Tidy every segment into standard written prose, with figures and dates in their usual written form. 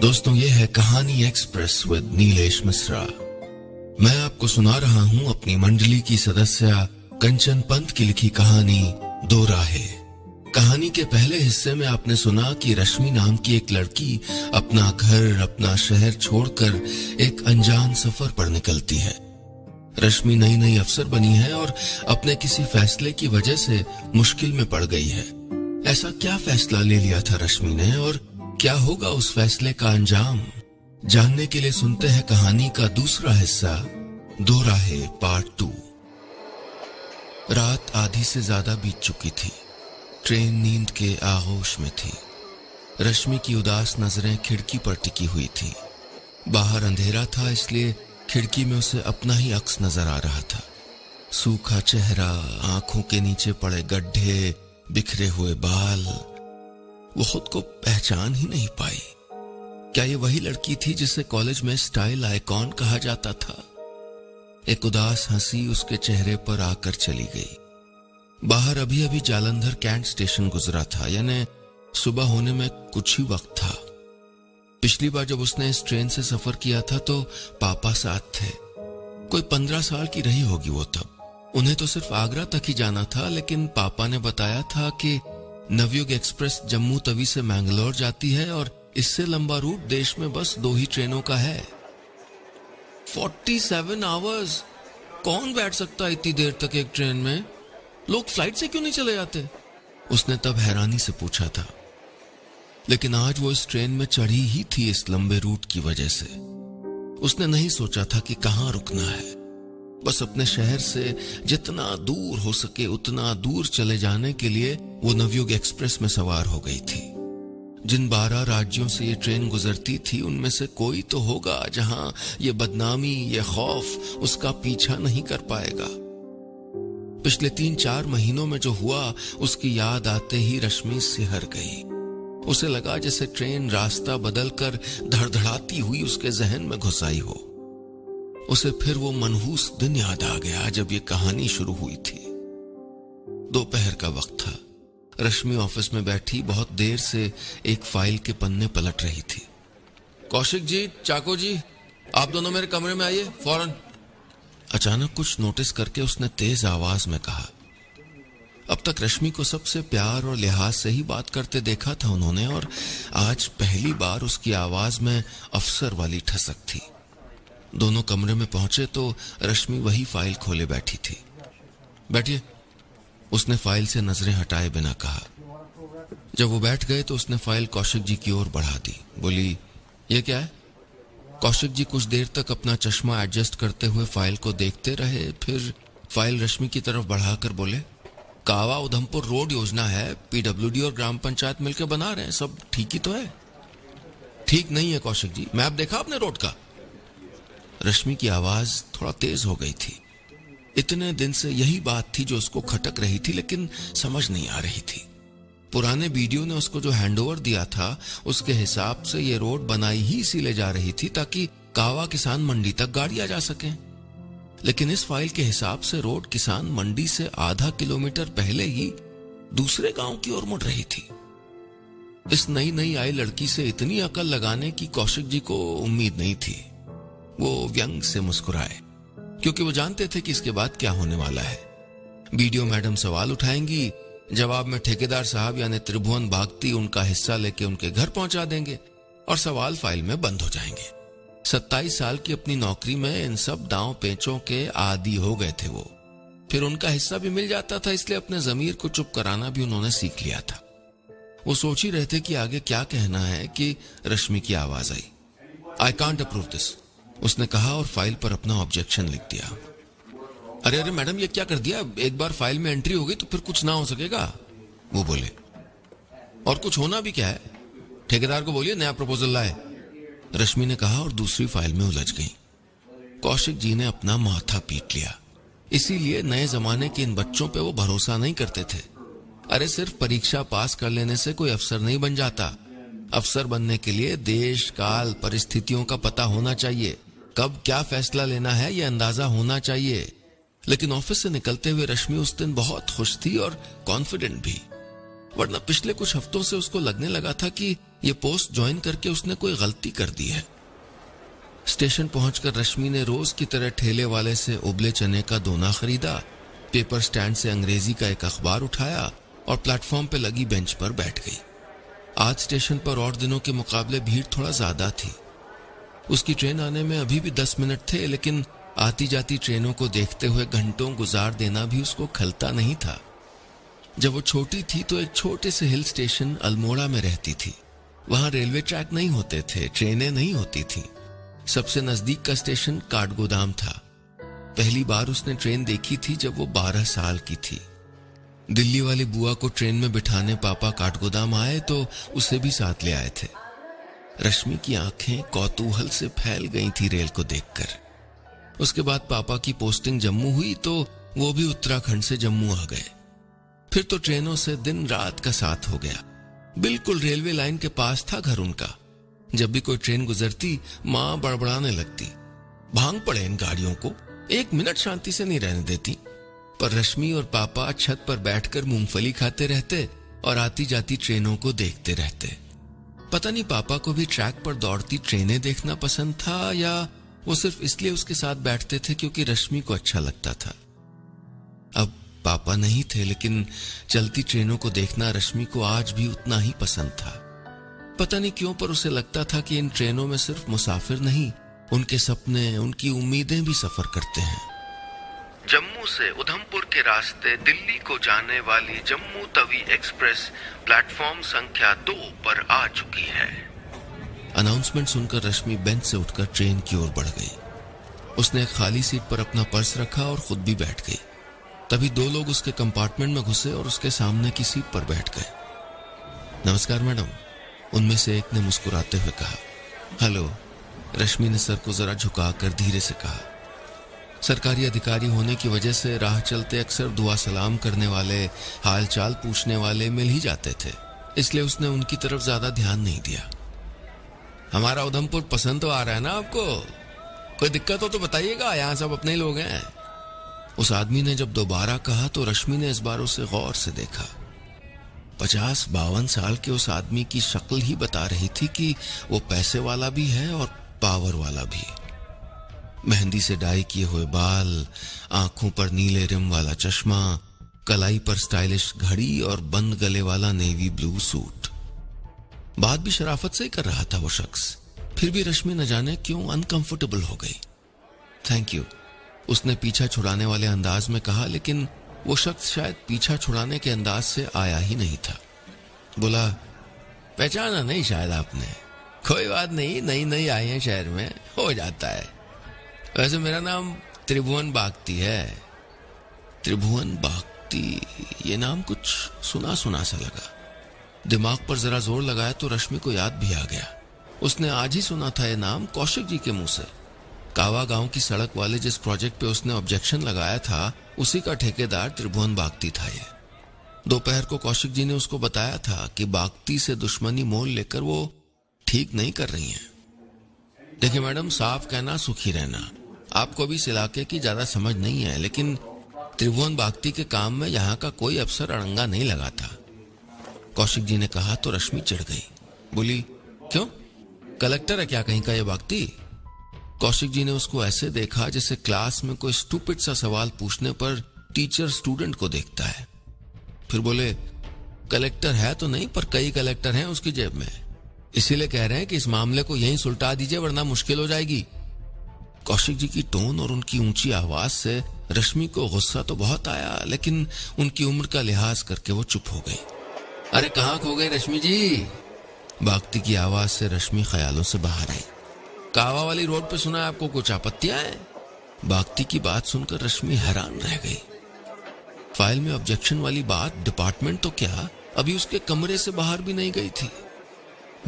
दोस्तों, ये है कहानी एक्सप्रेस विद नीलेश मिश्रा। मैं आपको सुना रहा हूं अपनी मंडली की सदस्य कंचन पंत की लिखी कहानी दो राहें। कहानी के पहले हिस्से में आपने सुना कि रश्मि नाम की एक लड़की अपना घर, अपना शहर छोड़कर एक अनजान सफर पर निकलती है। रश्मि नई नई अफसर बनी है और अपने किसी फैसले की वजह से मुश्किल में पड़ गई है। ऐसा क्या फैसला ले लिया था रश्मि ने और क्या होगा उस फैसले का अंजाम? जानने के लिए सुनते हैं कहानी का दूसरा हिस्सा, दो राहें पार्ट 2। रात आधी से ज्यादा बीत चुकी थी। ट्रेन नींद के आगोश में थी। रश्मि की उदास नजरें खिड़की पर टिकी हुई थी। बाहर अंधेरा था, इसलिए खिड़की में उसे अपना ही अक्स नजर आ रहा था। सूखा चेहरा, आंखों के नीचे पड़े गड्ढे, बिखरे हुए बाल। वो खुद को पहचान ही नहीं पाई। क्या ये वही लड़की थी जिसे कॉलेज में स्टाइल आइकॉन कहा जाता था? एक उदास हंसी उसके चेहरे पर आकर चली गई। बाहर अभी अभी जालंधर कैंट स्टेशन गुजरा था, यानी सुबह होने में कुछ ही वक्त था। पिछली बार जब उसने इस ट्रेन से सफर किया था तो पापा साथ थे। कोई 15 साल की रही होगी वो तब। उन्हें तो सिर्फ आगरा तक ही जाना था, लेकिन पापा ने बताया था कि नवयुग एक्सप्रेस जम्मू तवी से मैंगलोर जाती है और इससे लंबा रूट देश में बस 2 ही ट्रेनों का है। 47 आवर्स! कौन बैठ सकता है इतनी देर तक एक ट्रेन में? लोग फ्लाइट से क्यों नहीं चले जाते? उसने तब हैरानी से पूछा था। लेकिन आज वो इस ट्रेन में चढ़ी ही थी इस लंबे रूट की वजह से। उसने नहीं सोचा था कि कहां रुकना है। बस अपने शहर से जितना दूर हो सके उतना दूर चले जाने के लिए वो नवयुग एक्सप्रेस में सवार हो गई थी। जिन 12 राज्यों से ये ट्रेन गुजरती थी उनमें से कोई तो होगा जहां ये बदनामी, ये खौफ उसका पीछा नहीं कर पाएगा। पिछले 3-4 महीनों में जो हुआ उसकी याद आते ही रश्मि सिहर गई। उसे लगा जैसे ट्रेन रास्ता बदलकर धड़धड़ाती हुई उसके जहन में घुस आई हो। उसे फिर वो मनहूस दिन याद आ गया जब ये कहानी शुरू हुई थी। दोपहर का वक्त था। रश्मि ऑफिस में बैठी बहुत देर से एक फाइल के पन्ने पलट रही थी। कौशिक जी, चाको जी, आप दोनों मेरे कमरे में आइए फौरन। अचानक कुछ नोटिस करके उसने तेज आवाज में कहा। अब तक रश्मि को सबसे प्यार और लिहाज से ही बात करते देखा था उन्होंने, और आज पहली बार उसकी आवाज में अफसर वाली ठसक थी। दोनों कमरे में पहुंचे तो रश्मि वही फाइल खोले बैठी थी। बैठिए, उसने फाइल से नजरें हटाए बिना कहा। जब वो बैठ गए तो उसने फाइल कौशिक जी की ओर बढ़ा दी। बोली, ये क्या है? कौशिक जी कुछ देर तक अपना चश्मा एडजस्ट करते हुए फाइल को देखते रहे, फिर फाइल रश्मि की तरफ बढ़ाकर बोले, कावा उधमपुर रोड योजना है, पीडब्ल्यूडी और ग्राम पंचायत मिलकर बना रहे हैं, सब ठीक ही तो है। ठीक नहीं है कौशिक जी, मैप देखा आपने रोड का? रश्मि की आवाज थोड़ा तेज हो गई थी। इतने दिन से यही बात थी जो उसको खटक रही थी, लेकिन समझ नहीं आ रही थी। पुराने वीडियो ने उसको जो हैंडओवर दिया था उसके हिसाब से ये रोड बनाई ही इसीलिए जा रही थी ताकि कावा किसान मंडी तक गाड़ियां जा सकें। लेकिन इस फाइल के हिसाब से रोड किसान मंडी से आधा किलोमीटर पहले ही दूसरे गांव की ओर मुड़ रही थी। इस नई नई आई लड़की से इतनी अकल लगाने की कौशिक जी को उम्मीद नहीं थी। वो व्यंग से मुस्कुराए, क्योंकि वो जानते थे कि इसके बाद क्या होने वाला है। वीडियो मैडम सवाल उठाएंगी, जवाब में ठेकेदार साहब यानी त्रिभुवन भागती उनका हिस्सा लेके उनके घर पहुंचा देंगे और सवाल फाइल में बंद हो जाएंगे। 27 साल की अपनी नौकरी में इन सब दांव पेचों के आदी हो गए थे वो। फिर उनका हिस्सा भी मिल जाता था, इसलिए अपने जमीर को चुप कराना भी उन्होंने सीख लिया था। वो सोच ही रहे थे कि आगे क्या कहना है कि रश्मि की आवाज आई। आई कांट अप्रूव दिस, उसने कहा और फाइल पर अपना ऑब्जेक्शन लिख दिया। अरे अरे मैडम, ये क्या कर दिया? एक बार फाइल में एंट्री हो गई तो फिर कुछ ना हो सकेगा, वो बोले। और कुछ होना भी क्या है? ठेकेदार को बोलिए नया प्रपोजल लाए, रश्मि ने कहा और दूसरी फाइल में उलझ गई। कौशिक जी ने अपना माथा पीट लिया। इसीलिए नए जमाने के इन बच्चों पे वो भरोसा नहीं करते थे। अरे सिर्फ परीक्षा पास कर लेने से कोई अफसर नहीं बन जाता। अफसर बनने के लिए देश काल परिस्थितियों का पता होना चाहिए। कब क्या फैसला लेना है ये अंदाजा होना चाहिए। लेकिन ऑफिस से निकलते हुए रश्मि उस दिन बहुत खुश थी और कॉन्फिडेंट भी, वरना पिछले कुछ हफ्तों से उसको लगने लगा था कि ये पोस्ट ज्वाइन करके उसने कोई गलती कर दी है। स्टेशन पहुंचकर रश्मि ने रोज की तरह ठेले वाले से उबले चने का दोना खरीदा, पेपर स्टैंड से अंग्रेजी का एक अखबार उठाया और प्लेटफॉर्म पे लगी बेंच पर बैठ गई। आज स्टेशन पर और दिनों के मुकाबले भीड़ थोड़ा ज्यादा थी। उसकी ट्रेन आने में अभी भी 10 मिनट थे, लेकिन आती जाती ट्रेनों को देखते हुए घंटों गुजार देना भी उसको खलता नहीं था। जब वो छोटी थी तो एक छोटे से हिल स्टेशन अल्मोड़ा में रहती थी। वहां रेलवे ट्रैक नहीं होते थे, ट्रेनें नहीं होती थी। सबसे नजदीक का स्टेशन काठगोदाम था। पहली बार उसने ट्रेन देखी थी जब वो 12 साल की थी। दिल्ली वाली बुआ को ट्रेन में बिठाने पापा काठगोदाम आए तो उसे भी साथ ले आए थे। रश्मि की आंखें कौतूहल से फैल गई थी रेल को देखकर। उसके बाद पापा की पोस्टिंग जम्मू हुई तो वो भी उत्तराखंड से जम्मू आ गए। फिर तो ट्रेनों से दिन रात का साथ हो गया। बिल्कुल रेलवे लाइन के पास था घर उनका। जब भी कोई ट्रेन गुजरती माँ बड़बड़ाने लगती, भांग पड़े इन गाड़ियों को, 1 मिनट शांति से नहीं रहने देती। पर रश्मि और पापा छत पर बैठकर मूंगफली खाते रहते और आती जाती ट्रेनों को देखते रहते। पता नहीं पापा को भी ट्रैक पर दौड़ती ट्रेनें देखना पसंद था या वो सिर्फ इसलिए उसके साथ बैठते थे क्योंकि रश्मि को अच्छा लगता था। अब पापा नहीं थे, लेकिन चलती ट्रेनों को देखना रश्मि को आज भी उतना ही पसंद था। पता नहीं क्यों, पर उसे लगता था कि इन ट्रेनों में सिर्फ मुसाफिर नहीं, उनके सपने, उनकी उम्मीदें भी सफर करते हैं। जम्मू से उधमपुर के रास्ते दिल्ली को जाने वाली जम्मू तवी एक्सप्रेस प्लेटफॉर्म संख्या 2 पर आ चुकी है। अनाउंसमेंट सुनकर रश्मि बेंच से उठकर ट्रेन की ओर बढ़ गई। उसने एक खाली सीट पर अपना पर्स रखा और खुद भी बैठ गई। तभी 2 लोग उसके कंपार्टमेंट में घुसे और उसके सामने की सीट पर बैठ गए। नमस्कार मैडम, उनमें से एक ने मुस्कुराते हुए कहा। हेलो, रश्मि ने सर को जरा झुकाकर धीरे से कहा। सरकारी अधिकारी होने की वजह से राह चलते अक्सर दुआ सलाम करने वाले, हालचाल पूछने वाले मिल ही जाते थे, इसलिए उसने उनकी तरफ ज्यादा ध्यान नहीं दिया। हमारा उधमपुर पसंद तो आ रहा है ना आपको? कोई दिक्कत हो तो बताइएगा, यहाँ सब अपने ही लोग हैं। उस आदमी ने जब दोबारा कहा तो रश्मि ने इस बार उसे गौर से देखा। 50-52 साल के उस आदमी की शक्ल ही बता रही थी कि वो पैसे वाला भी है और पावर वाला भी। मेहंदी से डाई किए हुए बाल, आंखों पर नीले रिम वाला चश्मा, कलाई पर स्टाइलिश घड़ी और बंद गले वाला नेवी ब्लू सूट। बात भी शराफत से ही कर रहा था वो शख्स। फिर भी रश्मि न जाने क्यों अनकंफर्टेबल हो गई। थैंक यू, उसने पीछा छुड़ाने वाले अंदाज में कहा, लेकिन वो शख्स शायद पीछा छुड़ाने के अंदाज से आया ही नहीं था। बोला, पहचाना नहीं शायद आपने? कोई बात नहीं, नई नई आई है शहर में, हो जाता है। वैसे मेरा नाम त्रिभुवन बागती है। त्रिभुवन बागती, ये नाम कुछ सुना सुना सा लगा। दिमाग पर जरा जोर लगाया तो रश्मि को याद भी आ गया। उसने आज ही सुना था ये नाम कौशिक जी के मुंह से। कावा गांव की सड़क वाले जिस प्रोजेक्ट पे उसने ऑब्जेक्शन लगाया था, उसी का ठेकेदार त्रिभुवन बागती था। ये दोपहर को कौशिक जी ने उसको बताया था कि बागती से दुश्मनी मोल लेकर वो ठीक नहीं कर रही हैं। देखिए मैडम, साफ कहना सुखी रहना। आपको भी इस इलाके की ज्यादा समझ नहीं है, लेकिन त्रिभुवन बागती के काम में यहाँ का कोई अफसर अड़ंगा नहीं लगाता। कौशिक जी ने कहा तो रश्मि चिढ़ गई। बोली, क्यों? कलेक्टर है क्या कहीं का ये बागती? कौशिक जी ने उसको ऐसे देखा जैसे क्लास में कोई स्टूपिड सा सवाल पूछने पर टीचर स्टूडेंट को देखता है। फिर बोले, कलेक्टर है तो नहीं, पर कई कलेक्टर हैं उसकी जेब में, इसीलिए कह रहे हैं कि इस मामले को यहीं सुलटा दीजिए वरना मुश्किल हो जाएगी। कौशिक जी की टोन और उनकी ऊंची आवाज से रश्मि को गुस्सा तो बहुत आया, लेकिन उनकी उम्र का लिहाज करके वो चुप हो गई। अरे कहाँ खो गई रश्मि जी? बागती की आवाज से रश्मि ख्यालों से बाहर आई। कावा वाली रोड पे सुना है आपको कुछ आपत्तियां हैं? बागती की बात सुनकर रश्मि हैरान रह गई। फाइल में ऑब्जेक्शन वाली बात डिपार्टमेंट तो क्या, अभी उसके कमरे से बाहर भी नहीं गई थी।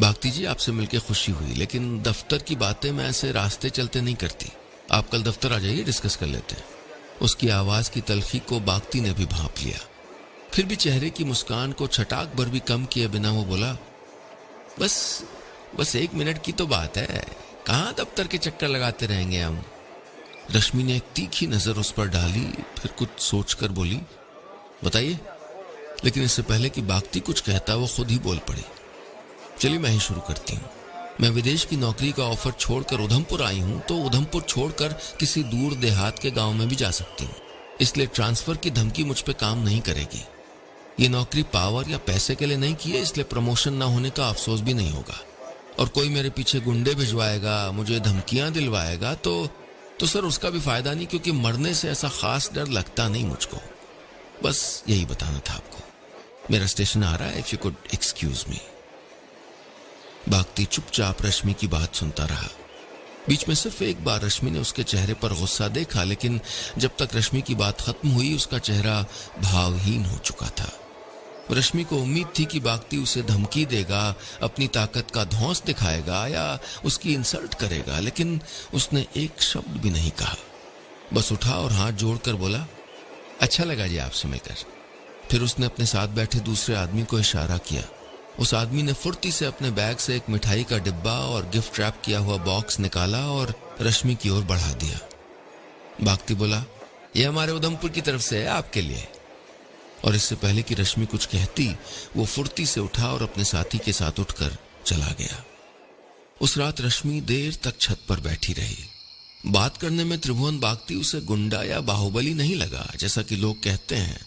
बागती जी, आपसे मिलकर खुशी हुई, लेकिन दफ्तर की बातें मैं ऐसे रास्ते चलते नहीं करती। आप कल दफ्तर आ जाइए, डिस्कस कर लेते हैं। उसकी आवाज की तलखी को बागती ने भी भांप लिया। फिर भी चेहरे की मुस्कान को छटाक भर भी कम किए बिना वो बोला, बस 1 मिनट की तो बात है, कहाँ दफ्तर के चक्कर लगाते रहेंगे हम। रश्मि ने एक तीखी नजर उस पर डाली, फिर कुछ सोचकर बोली, बताइए। लेकिन इससे पहले कि बागती कुछ कहता वो खुद ही बोल पड़ी। चलिए मैं ही शुरू करती हूँ। मैं विदेश की नौकरी का ऑफर छोड़कर उधमपुर आई हूँ, तो उधमपुर छोड़कर किसी दूर देहात के गांव में भी जा सकती हूँ, इसलिए ट्रांसफर की धमकी मुझ पे काम नहीं करेगी। ये नौकरी पावर या पैसे के लिए नहीं की है, इसलिए प्रमोशन ना होने का अफसोस भी नहीं होगा। और कोई मेरे पीछे गुंडे भिजवाएगा, मुझे धमकियां दिलवाएगा तो सर उसका भी फायदा नहीं, क्योंकि मरने से ऐसा खास डर लगता नहीं मुझको। बस यही बताना था आपको। मेरा स्टेशन आ रहा है, if you could excuse me. Bagti चुपचाप रश्मि की बात सुनता रहा। बीच में सिर्फ एक बार रश्मि ने उसके चेहरे पर गुस्सा देखा, लेकिन जब तक रश्मि की बात खत्म हुई उसका चेहरा भावहीन हो चुका था। रश्मि को उम्मीद थी कि बागती उसे धमकी देगा, अपनी ताकत का धौंस दिखाएगा या उसकी इंसल्ट करेगा, लेकिन उसने एक शब्द भी नहीं कहा। बस उठा और हाथ जोड़कर बोला, अच्छा लगा जी आपसे मिलकर। फिर उसने अपने साथ बैठे दूसरे आदमी को इशारा किया। उस आदमी ने फुर्ती से अपने बैग से एक मिठाई का डिब्बा और गिफ्ट रैप किया हुआ बॉक्स निकाला और रश्मि की ओर बढ़ा दिया। बागती बोला, यह हमारे उधमपुर की तरफ से है आपके लिए। और इससे पहले कि रश्मि कुछ कहती, वो फुर्ती से उठा और अपने साथी के साथ उठकर चला गया। उस रात रश्मि देर तक छत पर बैठी रही। बात करने में त्रिभुवन बागती उसे गुंडा या बाहुबली नहीं लगा, जैसा कि लोग कहते हैं,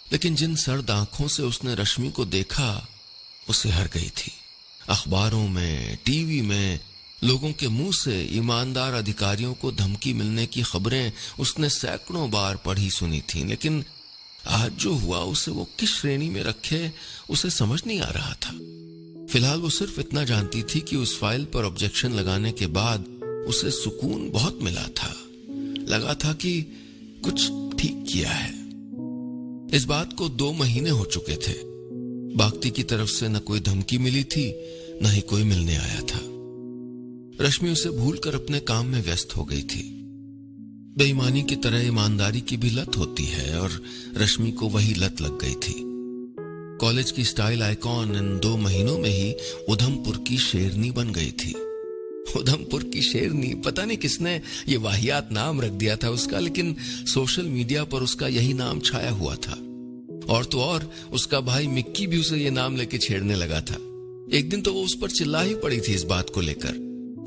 लेकिन जिन सर्द आंखों से उसने रश्मि को देखा उसे हर गई थी। अखबारों में, टीवी में लोगों के मुंह से ईमानदार अधिकारियों को धमकी मिलने की खबरें उसने सैकड़ों बार पढ़ी सुनी थी, लेकिन आज जो हुआ उसे वो किस श्रेणी में रखे उसे समझ नहीं आ रहा था। फिलहाल वो सिर्फ इतना जानती थी कि उस फाइल पर ऑब्जेक्शन लगाने के बाद उसे सुकून बहुत मिला था। लगा था कि कुछ ठीक किया है। इस बात को 2 महीने हो चुके थे। बागती की तरफ से न कोई धमकी मिली थी, न ही कोई मिलने आया था। रश्मि उसे भूलकर अपने काम में व्यस्त हो गई थी। बेईमानी की तरह ईमानदारी की भी लत होती है, और रश्मि को वही लत लग गई थी। कॉलेज की स्टाइल आइकॉन इन 2 महीनों में ही उधमपुर की शेरनी बन गई थी। उधमपुर की शेरनी, पता नहीं किसने ये वाहियात नाम रख दिया था उसका, लेकिन सोशल मीडिया पर उसका यही नाम छाया हुआ था। और तो और उसका भाई मिक्की भी उसे ये नाम लेके छेड़ने लगा था। एक दिन तो वो उस पर चिल्ला ही पड़ी थी इस बात को लेकर,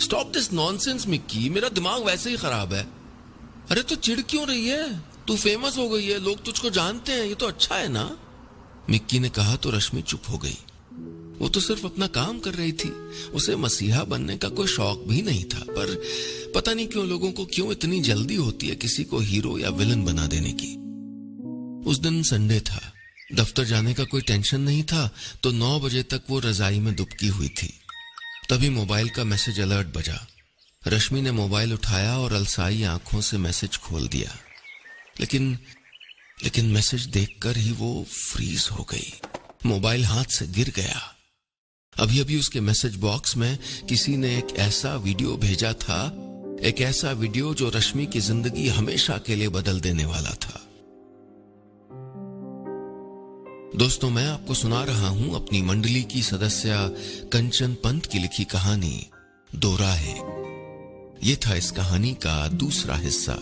स्टॉप दिस नॉनसेंस मिक्की, मेरा दिमाग वैसे ही खराब है। अरे तो चिढ़ क्यों रही है, तू फेमस हो गई है, लोग तुझको जानते हैं, ये तो अच्छा है ना। मिक्की ने कहा तो रश्मि चुप हो गई। वो तो सिर्फ अपना काम कर रही थी, उसे मसीहा बनने का कोई शौक भी नहीं था, पर पता नहीं क्यों लोगों को क्यों इतनी जल्दी होती है किसी को हीरो या विलन बना देने की। उस दिन संडे था, दफ्तर जाने का कोई टेंशन नहीं था, तो 9 बजे तक वो रजाई में दुबकी हुई थी। तभी मोबाइल का मैसेज अलर्ट बजा। रश्मि ने मोबाइल उठाया और अलसाई आंखों से मैसेज खोल दिया, लेकिन मैसेज देखकर ही वो फ्रीज हो गई। मोबाइल हाथ से गिर गया। अभी अभी उसके मैसेज बॉक्स में किसी ने एक ऐसा वीडियो भेजा था, एक ऐसा वीडियो जो रश्मि की जिंदगी हमेशा के लिए बदल देने वाला था। दोस्तों, मैं आपको सुना रहा हूं अपनी मंडली की सदस्य कंचन पंत की लिखी कहानी दोराहे। ये था इस कहानी का दूसरा हिस्सा।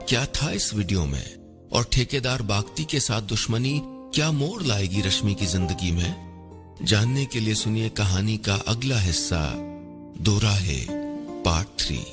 क्या था इस वीडियो में, और ठेकेदार बागती के साथ दुश्मनी क्या मोड़ लाएगी रश्मि की जिंदगी में? जानने के लिए सुनिए कहानी का अगला हिस्सा, दोराहे पार्ट 3।